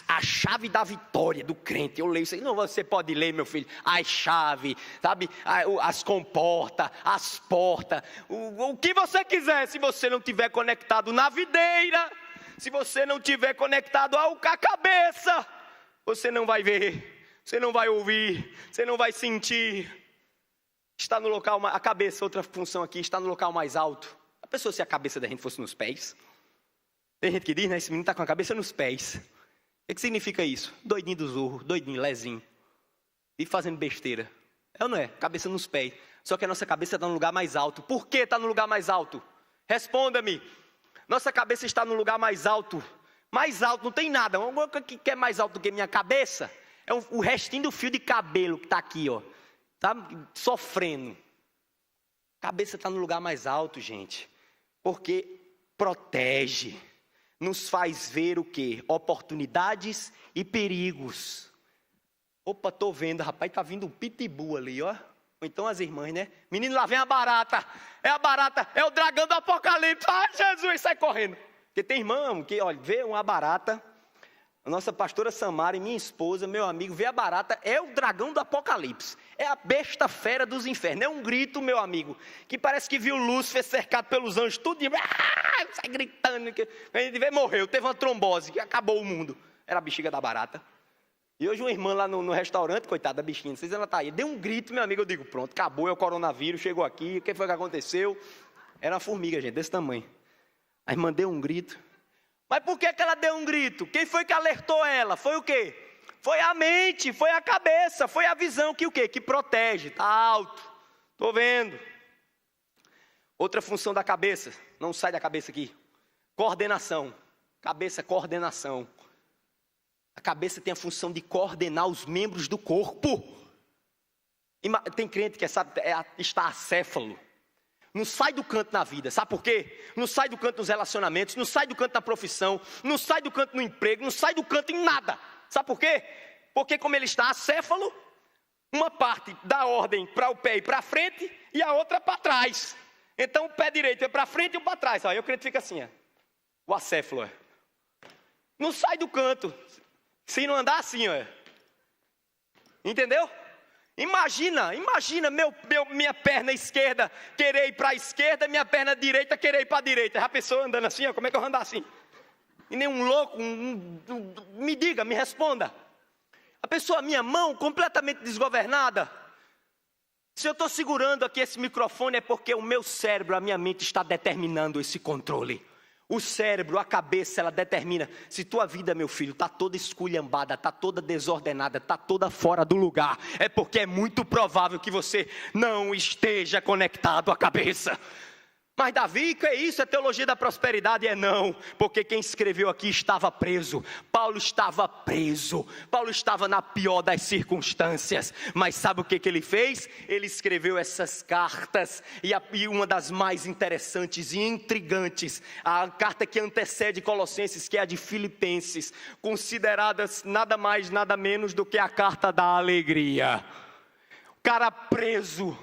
A chave da vitória do crente. Eu leio isso aí. Não, você pode ler, meu filho. As chaves, sabe? As comportas, as portas. O que você quiser. Se você não estiver conectado na videira, se você não estiver conectado à cabeça, você não vai ver, você não vai ouvir, você não vai sentir. Está no local, a cabeça, outra função aqui, está no local mais alto. A pessoa, se a cabeça da gente fosse nos pés. Tem gente que diz, né? Esse menino está com a cabeça nos pés. O que significa isso? Doidinho do zorro, doidinho, lezinho. E fazendo besteira. É ou não é? Cabeça nos pés. Só que a nossa cabeça está no lugar mais alto. Por que está no lugar mais alto? Responda-me. Nossa cabeça está no lugar mais alto. Mais alto, não tem nada. Uma coisa que é mais alto do que minha cabeça é o restinho do fio de cabelo que está aqui, ó. Tá sofrendo. A cabeça está no lugar mais alto, gente. Porque protege. Nos faz ver o quê? Oportunidades e perigos. Opa, estou vendo, rapaz, está vindo um pitbull ali, ó. Ou então as irmãs, né? Menino, lá vem a barata. É a barata, é o dragão do Apocalipse. Ai, Jesus, sai correndo. Porque tem irmão que, olha, vê uma barata. A nossa pastora Samara e minha esposa, meu amigo, vê a barata, é o dragão do Apocalipse. É a besta fera dos infernos. É um grito, meu amigo, que parece que viu Lúcifer cercado pelos anjos, tudo de... sai gritando. A gente vê, morreu, teve uma trombose, que acabou o mundo. Era a bexiga da barata. E hoje uma irmã lá no restaurante, coitada da bichinha, não sei se ela está aí, deu um grito, meu amigo, eu digo, pronto, acabou, é o coronavírus, chegou aqui, o que foi que aconteceu? Era uma formiga, gente, desse tamanho. A irmã deu um grito. Mas por que ela deu um grito? Quem foi que alertou ela? Foi o quê? Foi a mente, foi a cabeça, foi a visão que o quê? Que protege, está alto, estou vendo. Outra função da cabeça, não sai da cabeça aqui, coordenação. Cabeça, coordenação. A cabeça tem a função de coordenar os membros do corpo. Tem crente que está acéfalo. Não sai do canto na vida, sabe por quê? Não sai do canto nos relacionamentos, não sai do canto na profissão, não sai do canto no emprego, não sai do canto em nada. Sabe por quê? Porque como ele está acéfalo, uma parte dá ordem para o pé ir para frente e a outra para trás. Então o pé direito é para frente e o para trás. Aí o crente fica assim, ó. O acéfalo, não sai do canto, se não andar assim, ó. Entendeu? Imagina, minha perna esquerda querer ir para a esquerda, minha perna direita querer ir para a direita. Já pensou andando assim, ó, como é que eu vou andar assim? E nem um louco, me diga, me responda. A pessoa, minha mão completamente desgovernada. Se eu estou segurando aqui esse microfone é porque o meu cérebro, a minha mente está determinando esse controle. O cérebro, a cabeça, ela determina. Se tua vida, meu filho, está toda esculhambada, está toda desordenada, está toda fora do lugar, é porque é muito provável que você não esteja conectado à cabeça. Mas Davi, que é isso? É teologia da prosperidade? É não, porque quem escreveu aqui estava preso. Paulo estava preso. Paulo estava na pior das circunstâncias. Mas sabe o que ele fez? Ele escreveu essas cartas. E uma das mais interessantes e intrigantes, a carta que antecede Colossenses, que é a de Filipenses, consideradas nada mais, nada menos do que a carta da alegria. O cara preso,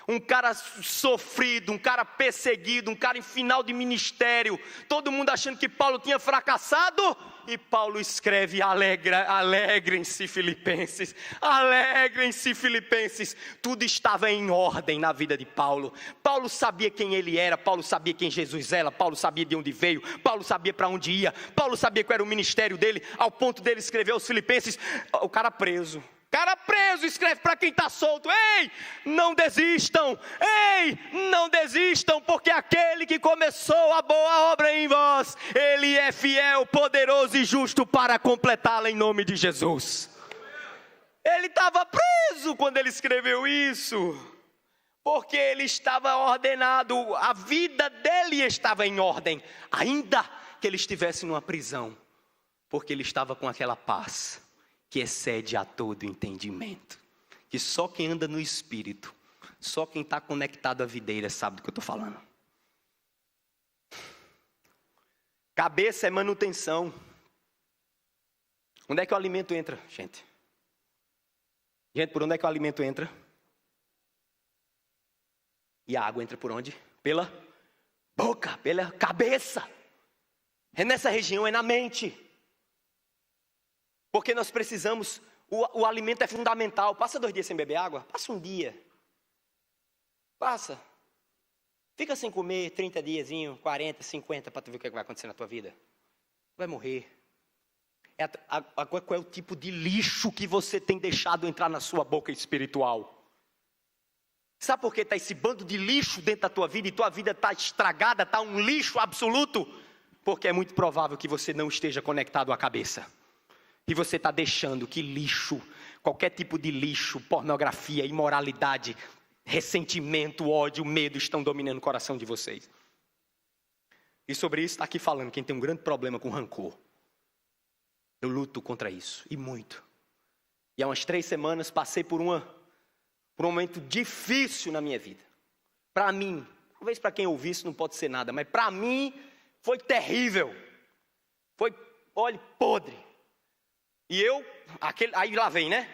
um cara sofrido, um cara perseguido, um cara em final de ministério, todo mundo achando que Paulo tinha fracassado, e Paulo escreve, alegrem-se Filipenses, alegrem-se Filipenses. Tudo estava em ordem na vida de Paulo. Paulo sabia quem ele era, Paulo sabia quem Jesus era, Paulo sabia de onde veio, Paulo sabia para onde ia, Paulo sabia qual era o ministério dele, ao ponto dele escrever aos Filipenses. O cara preso, escreve para quem está solto: ei, não desistam, porque aquele que começou a boa obra em vós, ele é fiel, poderoso e justo para completá-la em nome de Jesus. Ele estava preso quando ele escreveu isso, porque ele estava ordenado, a vida dele estava em ordem, ainda que ele estivesse numa prisão, porque ele estava com aquela paz que excede a todo entendimento, que só quem anda no Espírito, só quem está conectado à videira sabe do que eu estou falando. Cabeça é manutenção. Onde é que o alimento entra, gente? Gente, por onde é que o alimento entra? E a água entra por onde? Pela boca, pela cabeça. É nessa região, é na mente. Porque nós precisamos, o alimento é fundamental. Passa 2 dias sem beber água? Passa um dia. Passa. Fica sem comer 30 diazinho, 40, 50, para tu ver o que vai acontecer na tua vida. Vai morrer. Qual é o tipo de lixo que você tem deixado entrar na sua boca espiritual? Sabe por que está esse bando de lixo dentro da tua vida e tua vida está estragada, está um lixo absoluto? Porque é muito provável que você não esteja conectado à cabeça. E você está deixando que lixo, qualquer tipo de lixo, pornografia, imoralidade, ressentimento, ódio, medo estão dominando o coração de vocês. E sobre isso está aqui falando quem tem um grande problema com rancor. Eu luto contra isso, e muito. E há umas 3 semanas passei por um momento difícil na minha vida. Para mim, talvez para quem ouvir isso não pode ser nada, mas para mim foi terrível. Foi, olha, podre. E aí lá vem, né?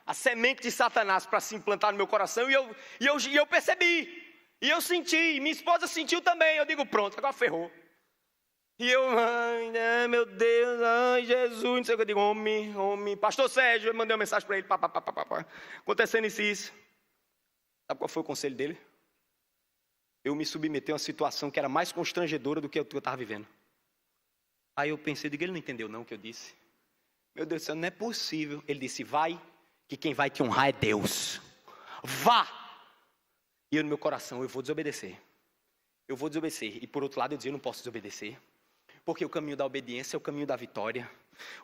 A semente de Satanás para se implantar no meu coração, e eu percebi. E eu senti, minha esposa sentiu também. Eu digo, pronto, agora ferrou. E eu, ai, meu Deus, ai, Jesus, não sei o que eu digo, homem. Pastor Sérgio, eu mandei uma mensagem para ele, acontecendo isso. Sabe qual foi o conselho dele? Eu me submeti a uma situação que era mais constrangedora do que eu estava vivendo. Aí eu pensei, ele não entendeu não o que eu disse. Meu Deus do céu, não é possível. Ele disse, vai, que quem vai te honrar é Deus. Vá! E eu no meu coração, eu vou desobedecer. Eu vou desobedecer. E por outro lado eu dizia, eu não posso desobedecer. Porque o caminho da obediência é o caminho da vitória.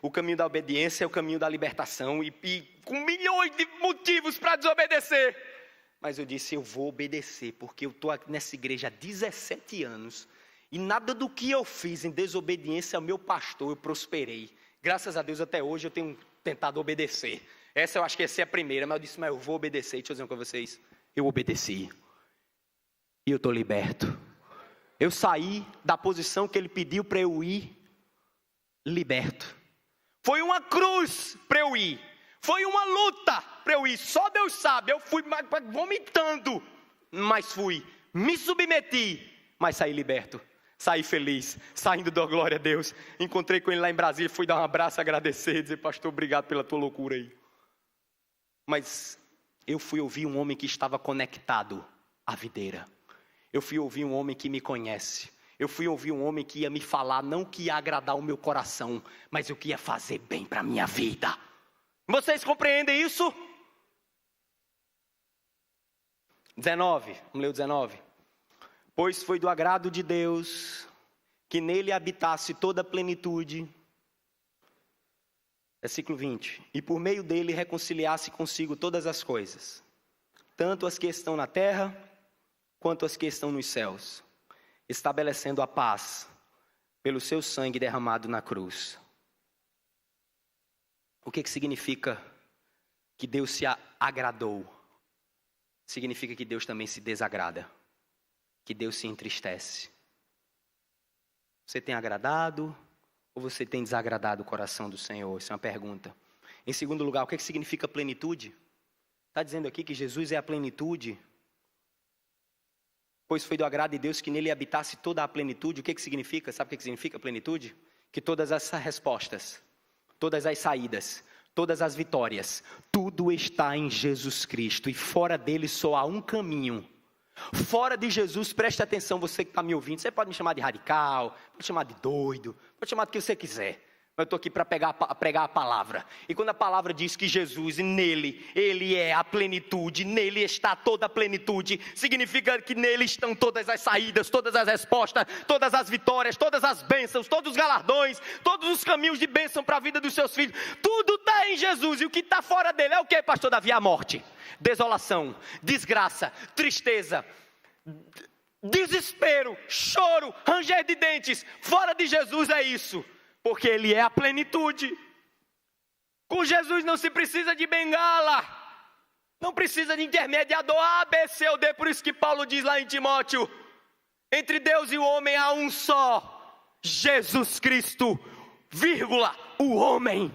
O caminho da obediência é o caminho da libertação. E com milhões de motivos para desobedecer. Mas eu disse, eu vou obedecer. Porque eu estou nessa igreja há 17 anos. E nada do que eu fiz em desobediência ao meu pastor, eu prosperei. Graças a Deus até hoje eu tenho tentado obedecer. Eu acho que essa é a primeira. Mas eu disse, mas eu vou obedecer. Deixa eu dizer com vocês. Eu obedeci. E eu estou liberto. Eu saí da posição que ele pediu para eu ir, liberto. Foi uma cruz para eu ir. Foi uma luta para eu ir. Só Deus sabe. Eu fui vomitando, mas fui. Me submeti, mas saí liberto. Saí feliz, saindo da glória a Deus. Encontrei com ele lá em Brasília, fui dar um abraço, agradecer, dizer, pastor, obrigado pela tua loucura aí. Mas eu fui ouvir um homem que estava conectado à videira. Eu fui ouvir um homem que me conhece. Eu fui ouvir um homem que ia me falar, não que ia agradar o meu coração, mas o que ia fazer bem para a minha vida. Vocês compreendem isso? 19, vamos ler o 19. Pois foi do agrado de Deus que nele habitasse toda a plenitude. Versículo 20. E por meio dele reconciliasse consigo todas as coisas, tanto as que estão na terra, quanto as que estão nos céus, estabelecendo a paz pelo seu sangue derramado na cruz. O que significa que Deus se agradou? Significa que Deus também se desagrada, que Deus se entristece. Você tem agradado ou você tem desagradado o coração do Senhor? Isso é uma pergunta. Em segundo lugar, o que significa plenitude? Está dizendo aqui que Jesus é a plenitude. Pois foi do agrado de Deus que nele habitasse toda a plenitude. O que significa? Sabe o que significa plenitude? Que todas as respostas, todas as saídas, todas as vitórias, tudo está em Jesus Cristo. E fora dele só há um caminho. Fora de Jesus, preste atenção, você que está me ouvindo. Você pode me chamar de radical, pode chamar de doido, pode chamar do que você quiser. Eu estou aqui para pregar a palavra. E quando a palavra diz que Jesus, nele, ele é a plenitude, nele está toda a plenitude, significa que nele estão todas as saídas, todas as respostas, todas as vitórias, todas as bênçãos, todos os galardões, todos os caminhos de bênção para a vida dos seus filhos. Tudo está em Jesus. E o que está fora dele é o que, pastor Davi? A morte, desolação, desgraça, tristeza, desespero, choro, ranger de dentes. Fora de Jesus é isso. Porque ele é a plenitude. Com Jesus não se precisa de bengala. Não precisa de intermediador A, B, C ou D. Por isso que Paulo diz lá em Timóteo: entre Deus e o homem há um só. Jesus Cristo, vírgula, o homem.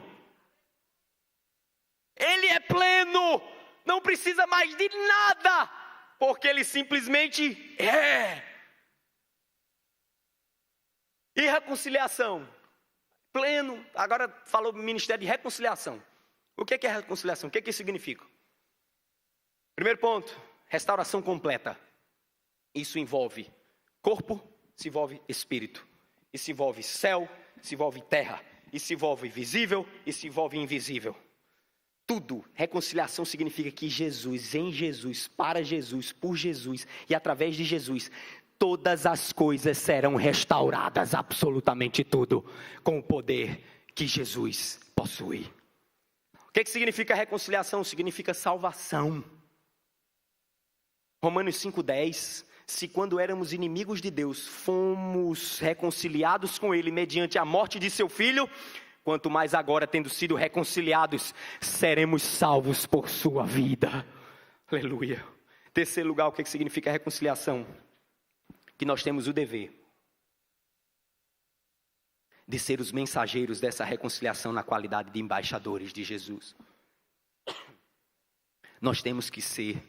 Ele é pleno, não precisa mais de nada, porque ele simplesmente é. E reconciliação? Pleno, agora falou ministério de reconciliação. O que é reconciliação? O que isso significa? Primeiro ponto, restauração completa. Isso envolve corpo, se envolve espírito. Isso envolve céu, se envolve terra. Isso envolve visível, isso envolve invisível. Tudo. Reconciliação significa que Jesus, em Jesus, para Jesus, por Jesus e através de Jesus, todas as coisas serão restauradas, absolutamente tudo, com o poder que Jesus possui. O que significa reconciliação? Significa salvação. Romanos 5,10, se quando éramos inimigos de Deus, fomos reconciliados com Ele mediante a morte de seu Filho, quanto mais agora, tendo sido reconciliados, seremos salvos por sua vida. Aleluia. Terceiro lugar, o que significa reconciliação? Que nós temos o dever de ser os mensageiros dessa reconciliação na qualidade de embaixadores de Jesus. Nós temos que ser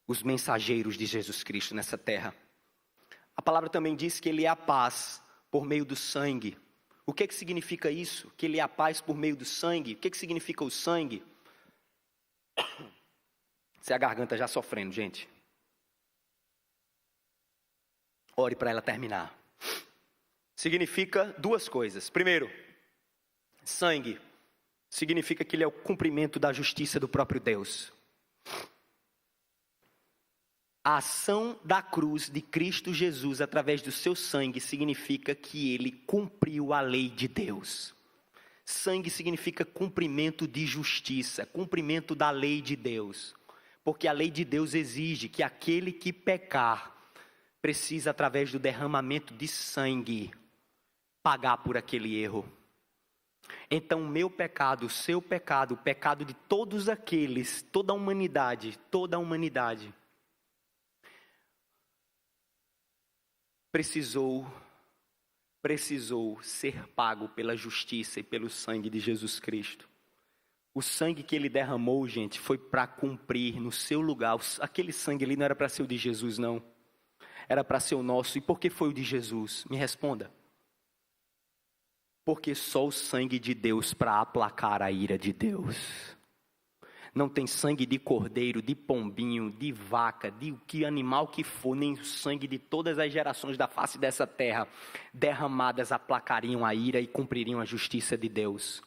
os mensageiros de Jesus Cristo nessa terra. A palavra também diz que Ele é a paz por meio do sangue. O que significa isso? Que Ele é a paz por meio do sangue. O que significa o sangue? Se a garganta já sofrendo, gente. Ore para ela terminar. Significa duas coisas. Primeiro, sangue significa que ele é o cumprimento da justiça do próprio Deus. A ação da cruz de Cristo Jesus através do seu sangue significa que ele cumpriu a lei de Deus. Sangue significa cumprimento de justiça, cumprimento da lei de Deus. Porque a lei de Deus exige que aquele que pecar precisa, através do derramamento de sangue, pagar por aquele erro. Então, o meu pecado, o seu pecado, o pecado de todos aqueles, toda a humanidade, precisou ser pago pela justiça e pelo sangue de Jesus Cristo. O sangue que ele derramou, gente, foi para cumprir no seu lugar. Aquele sangue ali não era para ser o de Jesus, não. Era para ser o nosso. E por que foi o de Jesus? Me responda. Porque só o sangue de Deus para aplacar a ira de Deus. Não tem sangue de cordeiro, de pombinho, de vaca, de que animal que for, nem o sangue de todas as gerações da face dessa terra derramadas aplacariam a ira e cumpririam a justiça de Deus.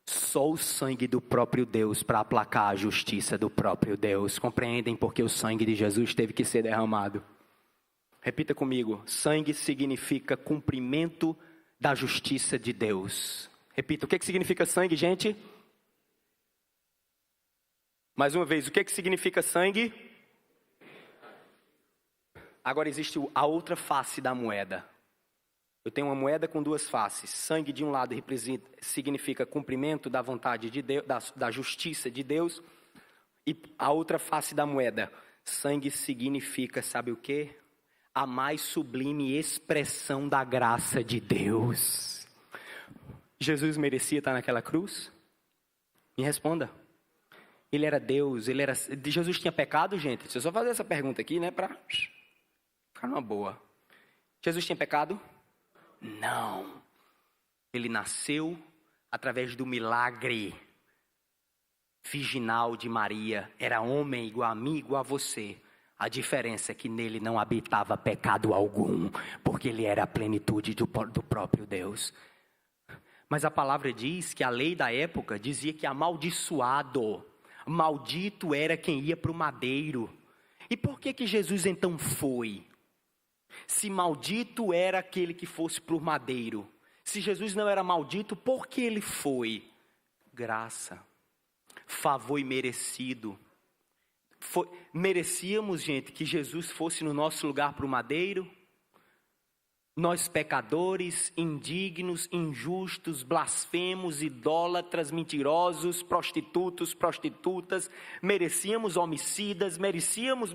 Só o sangue do próprio Deus para aplacar a justiça do próprio Deus. Compreendem porque o sangue de Jesus teve que ser derramado? Repita comigo. Sangue significa cumprimento da justiça de Deus. Repita, o que significa sangue, gente? Mais uma vez, o que significa sangue? Agora existe a outra face da moeda. Eu tenho uma moeda com duas faces. Sangue de um lado significa cumprimento da vontade de Deus, da justiça de Deus. E a outra face da moeda, sangue significa, sabe o quê? A mais sublime expressão da graça de Deus. Jesus merecia estar naquela cruz? Me responda. Ele era Deus, Jesus tinha pecado, gente? Deixa eu só fazer essa pergunta aqui, né, para ficar numa boa. Jesus tinha pecado? Não. Ele nasceu através do milagre virginal de Maria. Era homem igual a mim, igual a você. A diferença é que nele não habitava pecado algum, porque ele era a plenitude do próprio Deus. Mas a palavra diz que a lei da época dizia que amaldiçoado, maldito era quem ia para o madeiro. E por que Jesus então foi? Se maldito era aquele que fosse para o madeiro, se Jesus não era maldito, por que ele foi? Graça, favor imerecido. Merecíamos, gente, que Jesus fosse no nosso lugar para o madeiro? Nós pecadores, indignos, injustos, blasfemos, idólatras, mentirosos, prostitutos, prostitutas, merecíamos homicidas, merecíamos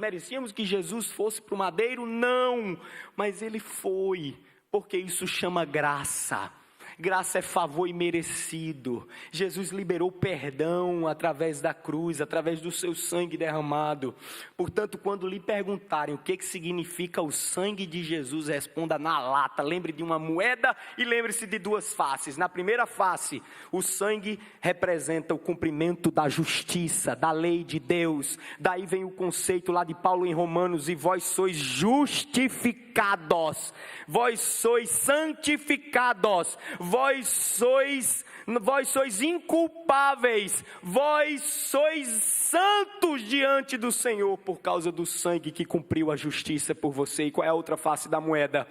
que Jesus fosse para o madeiro? Não, mas ele foi, porque isso chama graça. Graça é favor imerecido. Jesus liberou perdão através da cruz, através do seu sangue derramado. Portanto, quando lhe perguntarem o que significa o sangue de Jesus, responda na lata. Lembre de uma moeda e lembre-se de duas faces. Na primeira face, o sangue representa o cumprimento da justiça, da lei de Deus. Daí vem o conceito lá de Paulo em Romanos: e vós sois justificados, vós sois santificados, vós sois inculpáveis, vós sois santos diante do Senhor por causa do sangue que cumpriu a justiça por você. E qual é a outra face da moeda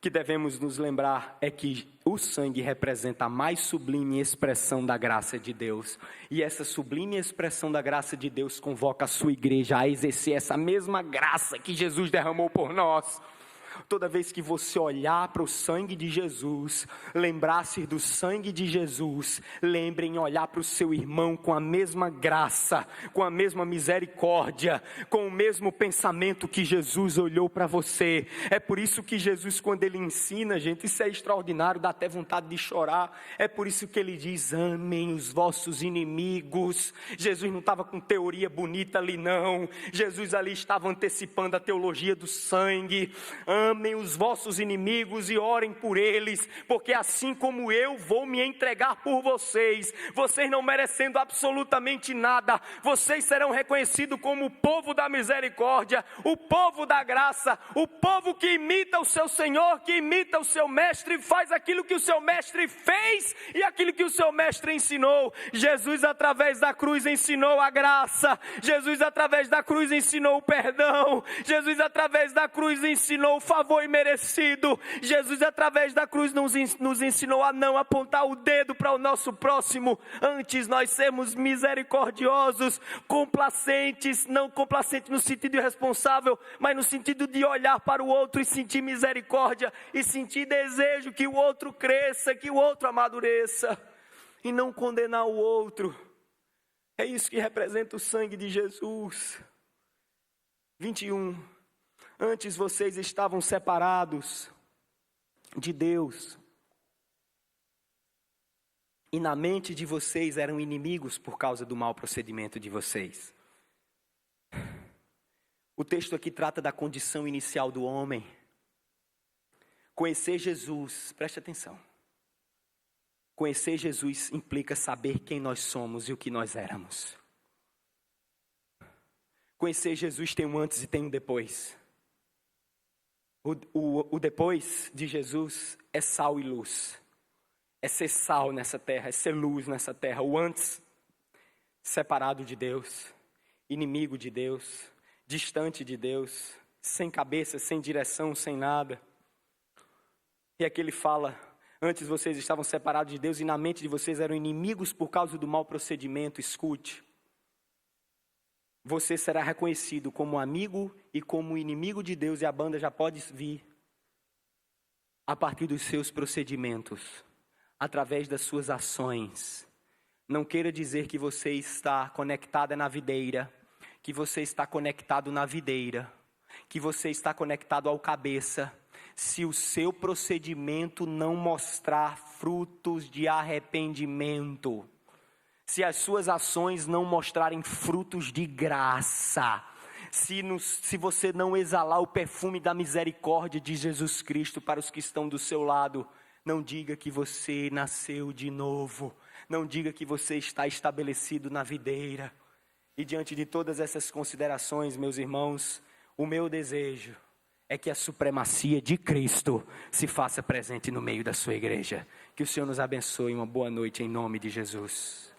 que devemos nos lembrar? É que o sangue representa a mais sublime expressão da graça de Deus. E essa sublime expressão da graça de Deus convoca a sua igreja a exercer essa mesma graça que Jesus derramou por nós. Toda vez que você olhar para o sangue de Jesus, lembrar-se do sangue de Jesus, lembre em olhar para o seu irmão com a mesma graça, com a mesma misericórdia, com o mesmo pensamento que Jesus olhou para você. É por isso que Jesus, quando ele ensina, gente, isso é extraordinário, dá até vontade de chorar. É por isso que ele diz: amem os vossos inimigos. Jesus não estava com teoria bonita ali não, Jesus ali estava antecipando a teologia do sangue. Amem os vossos inimigos e orem por eles, porque assim como eu vou me entregar por vocês, vocês não merecendo absolutamente nada, vocês serão reconhecidos como o povo da misericórdia, o povo da graça, o povo que imita o seu Senhor, que imita o seu mestre, faz aquilo que o seu mestre fez e aquilo que o seu mestre ensinou. Jesus através da cruz ensinou a graça, Jesus através da cruz ensinou o perdão, Jesus através da cruz ensinou o favor imerecido. Jesus através da cruz nos ensinou a não apontar o dedo para o nosso próximo, antes nós sermos misericordiosos, complacentes, não complacente no sentido irresponsável, mas no sentido de olhar para o outro e sentir misericórdia, e sentir desejo que o outro cresça, que o outro amadureça, e não condenar o outro. É isso que representa o sangue de Jesus. 21. Antes vocês estavam separados de Deus, e na mente de vocês eram inimigos por causa do mau procedimento de vocês. O texto aqui trata da condição inicial do homem. Conhecer Jesus, preste atenção. Conhecer Jesus implica saber quem nós somos e o que nós éramos. Conhecer Jesus tem um antes e tem um depois. O depois de Jesus é sal e luz. É ser sal nessa terra, é ser luz nessa terra. O antes, separado de Deus, inimigo de Deus, distante de Deus, sem cabeça, sem direção, sem nada. E aqui ele fala: antes vocês estavam separados de Deus e na mente de vocês eram inimigos por causa do mau procedimento. Escute. Você será reconhecido como amigo e como inimigo de Deus, e a banda já pode vir a partir dos seus procedimentos, através das suas ações. Não queira dizer que você está conectada na videira, que você está conectado na videira, que você está conectado ao cabeça, se o seu procedimento não mostrar frutos de arrependimento. Se as suas ações não mostrarem frutos de graça, se você não exalar o perfume da misericórdia de Jesus Cristo para os que estão do seu lado, não diga que você nasceu de novo, não diga que você está estabelecido na videira. E diante de todas essas considerações, meus irmãos, o meu desejo é que a supremacia de Cristo se faça presente no meio da sua igreja. Que o Senhor nos abençoe. Uma boa noite em nome de Jesus.